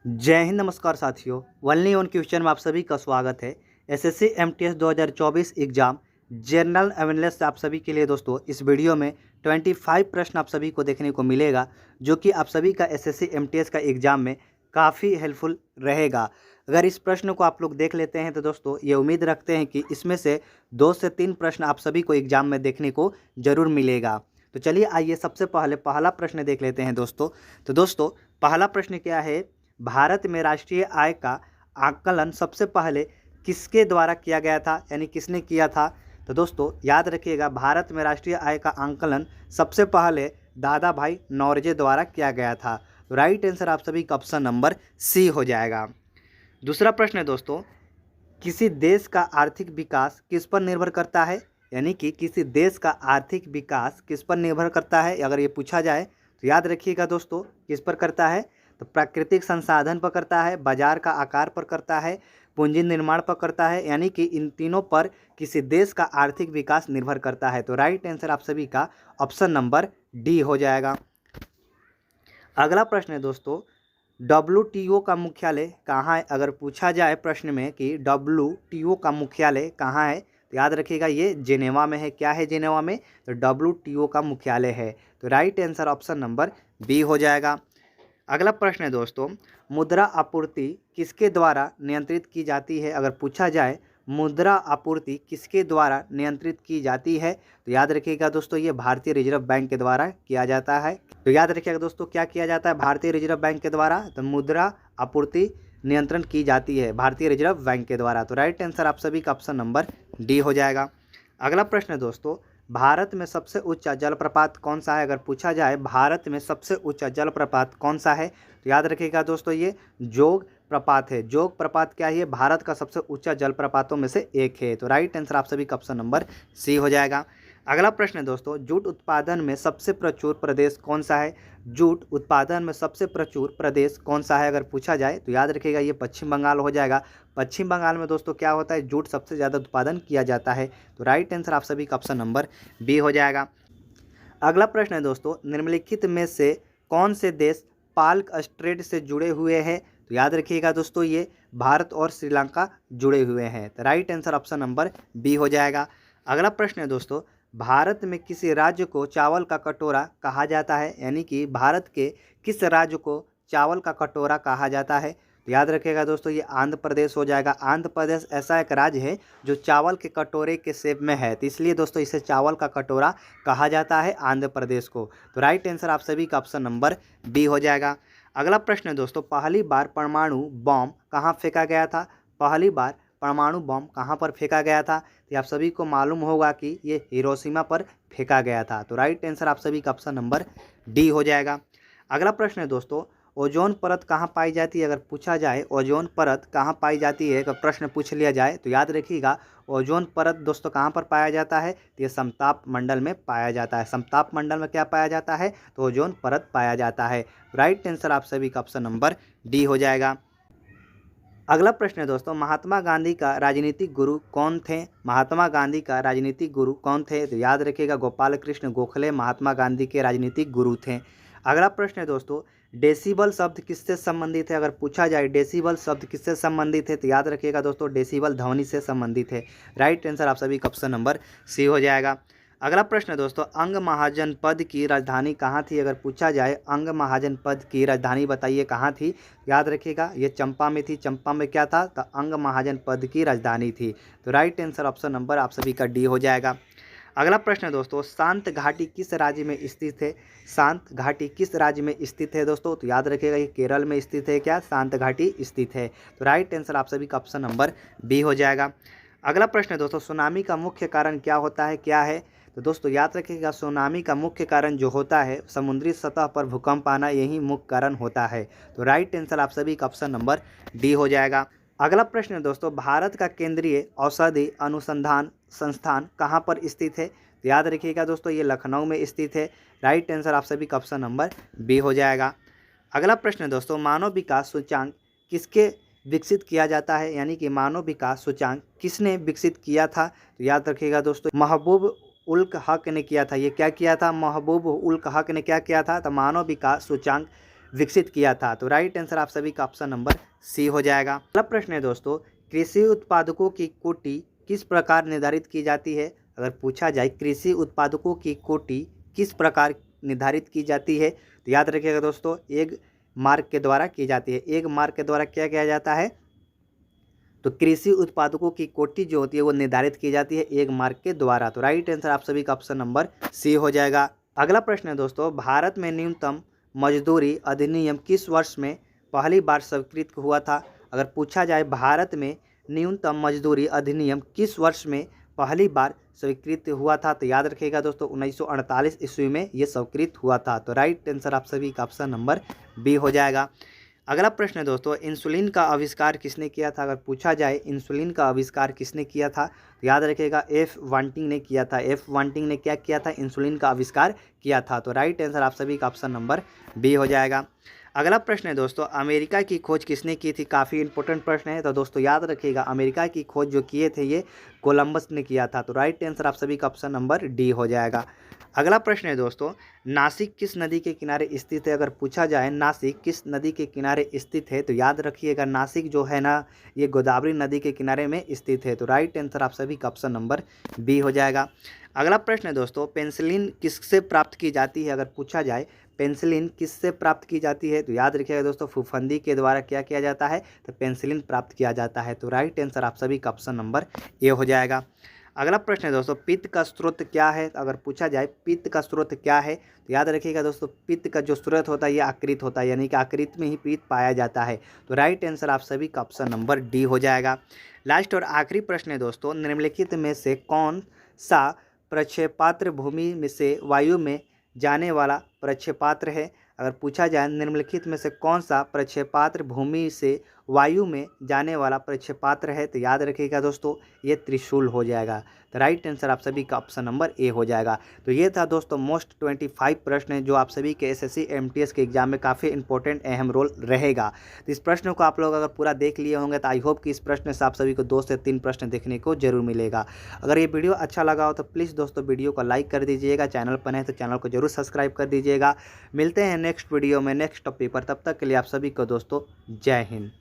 जय हिंद, नमस्कार साथियों। वनली ऑन क्वेश्चन में आप सभी का स्वागत है। SSC MTS 2024 exam general awareness से आप सभी के लिए दोस्तों इस वीडियो में 25 प्रश्न आप सभी को देखने को मिलेगा, जो कि आप सभी का एसएससी एमटीएस का एग्जाम में काफ़ी हेल्पफुल रहेगा। अगर इस प्रश्न को आप लोग देख लेते हैं तो दोस्तों ये उम्मीद रखते हैं कि इसमें से 2 से 3 प्रश्न आप सभी को एग्जाम में देखने को ज़रूर मिलेगा। तो चलिए आइए सबसे पहले पहला प्रश्न देख लेते हैं दोस्तों। तो दोस्तों पहला प्रश्न क्या है, भारत में राष्ट्रीय आय का आकलन सबसे पहले किसके द्वारा किया गया था, यानी किसने किया था। तो दोस्तों याद रखिएगा, भारत में राष्ट्रीय आय का आकलन सबसे पहले दादा भाई नौरोजी द्वारा किया गया था। तो राइट आंसर आप सभी का ऑप्शन नंबर सी हो जाएगा। दूसरा प्रश्न है दोस्तों, किसी देश का आर्थिक विकास किस पर निर्भर करता है, यानी कि किसी देश का आर्थिक विकास किस पर निर्भर करता है। अगर ये पूछा जाए तो याद रखिएगा दोस्तों, किस पर करता है। तो प्राकृतिक संसाधन पर करता है, बाजार का आकार पर करता है, पूंजी निर्माण पर करता है, यानी कि इन तीनों पर किसी देश का आर्थिक विकास निर्भर करता है। तो राइट आंसर आप सभी का ऑप्शन नंबर डी हो जाएगा। अगला प्रश्न है दोस्तों, WTO का मुख्यालय कहाँ है। अगर पूछा जाए प्रश्न में कि WTO का मुख्यालय कहाँ है, तो याद रखिएगा ये जेनेवा में है। क्या है जेनेवा में, तो WTO का मुख्यालय है। तो right answer option number B हो जाएगा। अगला प्रश्न है दोस्तों, मुद्रा आपूर्ति किसके द्वारा नियंत्रित की जाती है। अगर पूछा जाए मुद्रा आपूर्ति किसके द्वारा नियंत्रित की जाती है, तो याद रखिएगा दोस्तों ये भारतीय रिजर्व बैंक के द्वारा किया जाता है। तो याद रखिएगा दोस्तों क्या किया जाता है भारतीय रिजर्व बैंक के द्वारा, तो मुद्रा आपूर्ति नियंत्रण की जाती है भारतीय रिजर्व बैंक के द्वारा। तो राइट आंसर आप सभी का ऑप्शन नंबर डी हो जाएगा। अगला प्रश्न है दोस्तों, भारत में सबसे ऊंचा जलप्रपात कौन सा है। अगर पूछा जाए भारत में सबसे ऊंचा जलप्रपात कौन सा है, तो याद रखिएगा दोस्तों ये जोग प्रपात है। जोग प्रपात क्या है, भारत का सबसे ऊंचा जलप्रपातों में से एक है। तो राइट आंसर आप सभी का ऑप्शन नंबर सी हो जाएगा। अगला प्रश्न है दोस्तों, जूट उत्पादन में सबसे प्रचुर प्रदेश कौन सा है। जूट उत्पादन में सबसे प्रचुर प्रदेश कौन सा है, अगर पूछा जाए तो याद रखिएगा ये पश्चिम बंगाल हो जाएगा। पश्चिम बंगाल में दोस्तों क्या होता है, जूट सबसे ज़्यादा उत्पादन किया जाता है। तो राइट आंसर आप सभी का ऑप्शन नंबर बी हो जाएगा। अगला प्रश्न है दोस्तों, निम्नलिखित में से कौन से देश पाल्क स्ट्रेट से जुड़े हुए हैं। तो याद रखिएगा दोस्तों ये भारत और श्रीलंका जुड़े हुए हैं। तो right answer option number B हो जाएगा। अगला प्रश्न है दोस्तों, भारत में किसी राज्य को चावल का कटोरा कहा जाता है, यानी कि भारत के किस राज्य को चावल का कटोरा कहा जाता है। तो याद रखिएगा दोस्तों ये आंध्र प्रदेश हो जाएगा। आंध्र प्रदेश ऐसा एक राज्य है जो चावल के कटोरे के शेप में है, तो इसलिए दोस्तों इसे चावल का कटोरा कहा जाता है आंध्र प्रदेश को। तो राइट आंसर आप सभी का ऑप्शन नंबर बी हो जाएगा। अगला प्रश्न है दोस्तों, पहली बार परमाणु बम कहाँ फेंका गया था। पहली बार परमाणु बम कहाँ पर फेंका गया था, तो आप सभी को मालूम होगा कि ये हिरोशिमा पर फेंका गया था। तो राइट आंसर आप सभी का ऑप्शन नंबर डी हो जाएगा। अगला प्रश्न है दोस्तों, ओजोन परत कहाँ पाई जाती है। अगर पूछा जाए ओजोन परत कहाँ पाई जाती है, अगर प्रश्न पूछ लिया जाए तो याद रखिएगा ओजोन परत दोस्तों कहाँ पर पाया जाता है, तो ये समताप मंडल में पाया जाता है। समताप मंडल में क्या पाया जाता है, तो ओजोन परत पाया जाता है। राइट आंसर आप सभी का ऑप्शन नंबर डी हो जाएगा। अगला प्रश्न है दोस्तों, महात्मा गांधी का राजनीतिक गुरु कौन थे। महात्मा गांधी का राजनीतिक गुरु कौन थे, तो याद रखिएगा गोपाल कृष्ण गोखले महात्मा गांधी के राजनीतिक गुरु थे। अगला प्रश्न है दोस्तों, डेसिबल शब्द किससे संबंधित है। अगर पूछा जाए डेसिबल शब्द किससे संबंधित है, तो याद रखिएगा दोस्तों डेसिबल ध्वनि से संबंधित है। राइट आंसर आप सभी का ऑप्शन नंबर सी हो जाएगा। अगला प्रश्न है दोस्तों, अंग महाजनपद की राजधानी कहाँ थी। अगर पूछा जाए अंग महाजनपद की राजधानी बताइए कहाँ थी, याद रखिएगा ये चंपा में थी। चंपा में क्या था, तो अंग महाजनपद की राजधानी थी। तो राइट आंसर ऑप्शन नंबर आप सभी का डी हो जाएगा। अगला प्रश्न है दोस्तों, शांत घाटी किस राज्य में स्थित है। शांत घाटी किस राज्य में स्थित है दोस्तों, तो याद रखिएगा ये केरल में स्थित है। क्या, शांत घाटी स्थित है। तो राइट आंसर आप सभी का ऑप्शन नंबर बी हो जाएगा। अगला प्रश्न है दोस्तों, सुनामी का मुख्य कारण क्या होता है, क्या है। तो दोस्तों याद रखिएगा सुनामी का मुख्य कारण जो होता है समुद्री सतह पर भूकंप आना, यही मुख्य कारण होता है। तो राइट आंसर आप सभी का ऑप्शन नंबर डी हो जाएगा। अगला प्रश्न है दोस्तों, भारत का केंद्रीय औषधि अनुसंधान संस्थान कहाँ पर स्थित है। तो याद रखिएगा दोस्तों ये लखनऊ में स्थित है। राइट आंसर आप सभी का ऑप्शन नंबर बी हो जाएगा। अगला प्रश्न है दोस्तों, मानव विकास सूचांक किसके विकसित किया जाता है, यानी कि मानव विकास सूचांक किसने विकसित किया था। तो याद रखिएगा दोस्तों महबूब उल्क हक ने किया था। ये क्या किया था, महबूब उल्क हक ने क्या किया था, तो मानव विकास सूचांक विकसित किया था। तो राइट आंसर आप सभी का ऑप्शन नंबर सी हो जाएगा। अगला प्रश्न है दोस्तों, कृषि उत्पादकों की कोटि किस प्रकार निर्धारित की जाती है? अगर पूछा जाए कृषि उत्पादकों की कोटि किस प्रकार निर्धारित की जाती है, तो याद रखिएगा दोस्तों, एक मार्क के द्वारा की जाती है। एक मार्क के द्वारा क्या किया जाता है? तो कृषि उत्पादकों की कोटि जो होती है वो निर्धारित की जाती है एक मार्क के द्वारा। तो राइट आंसर आप सभी का ऑप्शन नंबर सी हो जाएगा। अगला प्रश्न है दोस्तों, भारत में न्यूनतम मजदूरी अधिनियम किस वर्ष में पहली बार स्वीकृत हुआ था? अगर पूछा जाए भारत में न्यूनतम मजदूरी अधिनियम किस वर्ष में पहली बार स्वीकृत हुआ था, तो याद रखिएगा दोस्तों 1948 ईस्वी में ये स्वीकृत हुआ था। तो राइट आंसर आप सभी का ऑप्शन नंबर बी हो जाएगा। अगला प्रश्न है दोस्तों, इंसुलिन का आविष्कार किसने किया था? अगर पूछा जाए इंसुलिन का आविष्कार किसने किया था, तो याद रखिएगा एफ वांटिंग ने किया था। एफ वांटिंग ने क्या किया था? इंसुलिन का आविष्कार किया था। तो राइट आंसर आप सभी का ऑप्शन नंबर बी हो जाएगा। अगला प्रश्न है दोस्तों, अमेरिका की खोज किसने की थी? काफ़ी इंपॉर्टेंट प्रश्न है। तो दोस्तों याद रखिएगा अमेरिका की खोज जो किए थे ये कोलंबस ने किया था। तो राइट आंसर आप सभी का ऑप्शन नंबर डी हो जाएगा। अगला प्रश्न है दोस्तों, नासिक किस नदी के किनारे स्थित है? अगर पूछा जाए नासिक किस नदी के किनारे स्थित है, तो याद रखिएगा नासिक जो है ना ये गोदावरी नदी के किनारे में स्थित है। तो राइट आंसर आप सभी का ऑप्शन नंबर बी हो जाएगा। अगला प्रश्न है दोस्तों, पेंसिलिन किससे प्राप्त की जाती है? अगर पूछा जाए पेंसिलिन किससे प्राप्त की जाती है, तो याद रखिएगा दोस्तों फफूंदी के द्वारा क्या किया जाता है? तो पेंसिलिन प्राप्त किया जाता है। तो राइट आंसर आप सभी का ऑप्शन नंबर ए हो जाएगा। अगला प्रश्न है दोस्तों, पित्त का स्रोत क्या है? अगर पूछा जाए पित्त का स्रोत क्या है, तो याद रखिएगा दोस्तों पित्त का जो स्रोत होता है ये आकृत होता है, यानी कि आकृत में ही पित्त पाया जाता है। तो राइट आंसर आप सभी का ऑप्शन नंबर डी हो जाएगा। लास्ट और आखिरी प्रश्न है दोस्तों, निम्नलिखित में से कौन सा प्रक्षेपात्र भूमि में से वायु में जाने वाला प्रक्षेपात्र है? अगर पूछा जाए निम्नलिखित में से कौन सा प्रक्षेपात्र भूमि से वायु में जाने वाला प्रक्षेपात्र है, तो याद रखिएगा दोस्तों ये त्रिशूल हो जाएगा। तो राइट आंसर आप सभी का ऑप्शन नंबर ए हो जाएगा। तो ये था दोस्तों मोस्ट 25 प्रश्न है जो आप सभी के एसएससी एमटीएस के एग्जाम में काफ़ी इंपॉर्टेंट अहम रोल रहेगा। तो इस प्रश्न को आप लोग अगर पूरा देख लिए होंगे तो आई होप कि इस प्रश्न से आप सभी को 2 से 3 प्रश्न देखने को जरूर मिलेगा। अगर ये वीडियो अच्छा लगा हो तो प्लीज़ दोस्तों वीडियो को लाइक कर दीजिएगा, चैनल पर है तो चैनल को जरूर सब्सक्राइब कर दीजिएगा। मिलते हैं नेक्स्ट वीडियो में नेक्स्ट टॉपिक पर, तब तक के लिए आप सभी को दोस्तों जय हिंद।